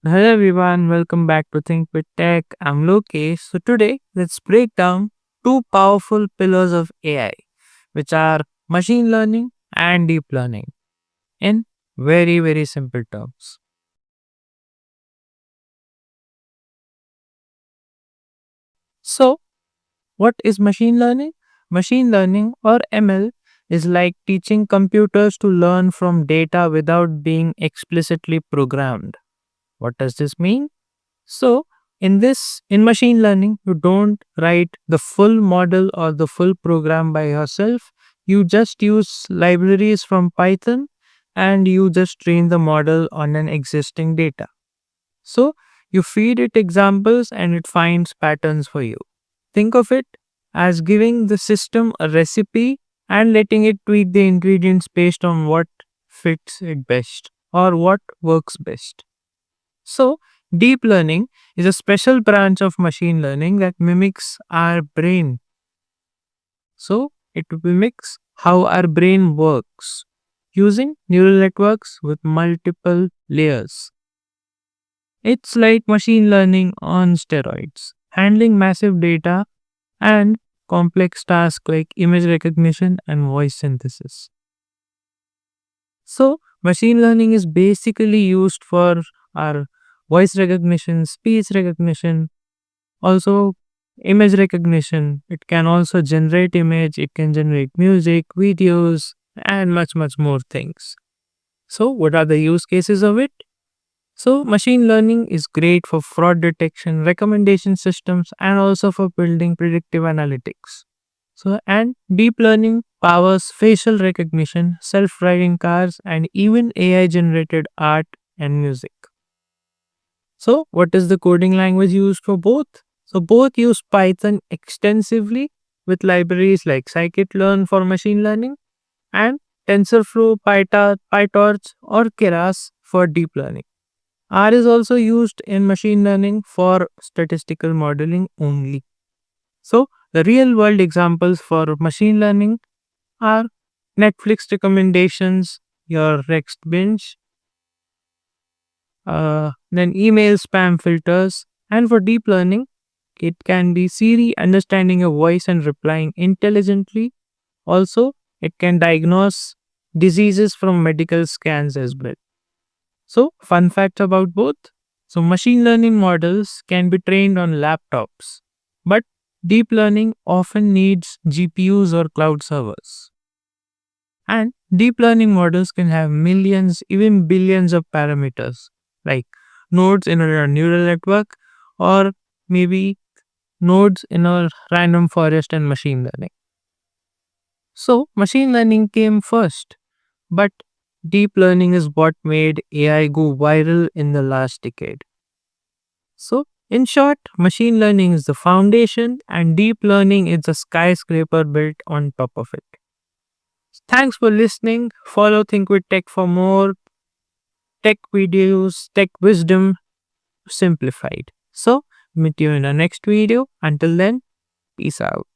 Hello everyone, welcome back to Think with Tech. I'm Lokesh. So today let's break down two powerful pillars of AI, which are machine learning and deep learning in very simple terms. So, what is machine learning? Machine learning or ML is like teaching computers to learn from data without being explicitly programmed. What does this mean? So, in machine learning, you don't write the full model or the full program by yourself. You just use libraries from Python and you just train the model on an existing data. So, you feed it examples and it finds patterns for you. Think of it as giving the system a recipe and letting it tweak the ingredients based on what fits it best or what works best. So, deep learning is a special branch of machine learning that mimics our brain. So, it mimics how our brain works using neural networks with multiple layers. It's like machine learning on steroids, handling massive data and complex tasks like image recognition and voice synthesis. So, machine learning is basically used for our voice recognition, speech recognition, also image recognition. It can also generate image, it can generate music, videos, and much more things. So, what are the use cases of it? So, machine learning is great for fraud detection, recommendation systems, and also for building predictive analytics. So, and deep learning powers facial recognition, self driving cars, and even AI generated art and music. So, what is the coding language used for both? So, both use Python extensively with libraries like scikit-learn for machine learning and TensorFlow, PyTorch, or Keras for deep learning. R is also used in machine learning for statistical modeling only. So, the real world examples for machine learning are Netflix recommendations, your Rex binge, then email spam filters, and for deep learning, it can be Siri understanding your voice and replying intelligently. Also, it can diagnose diseases from medical scans as well. So, fun facts about both. So, machine learning models can be trained on laptops, but deep learning often needs GPUs or cloud servers. And deep learning models can have millions, even billions of parameters, like nodes in a neural network or maybe nodes in a random forest and machine learning. So, machine learning came first, but deep learning is what made AI go viral in the last decade. So, in short, machine learning is the foundation and deep learning is the skyscraper built on top of it. Thanks for listening. Follow Think with Tech for more tech videos, tech wisdom simplified. So, meet you in the next video. Until then, peace out.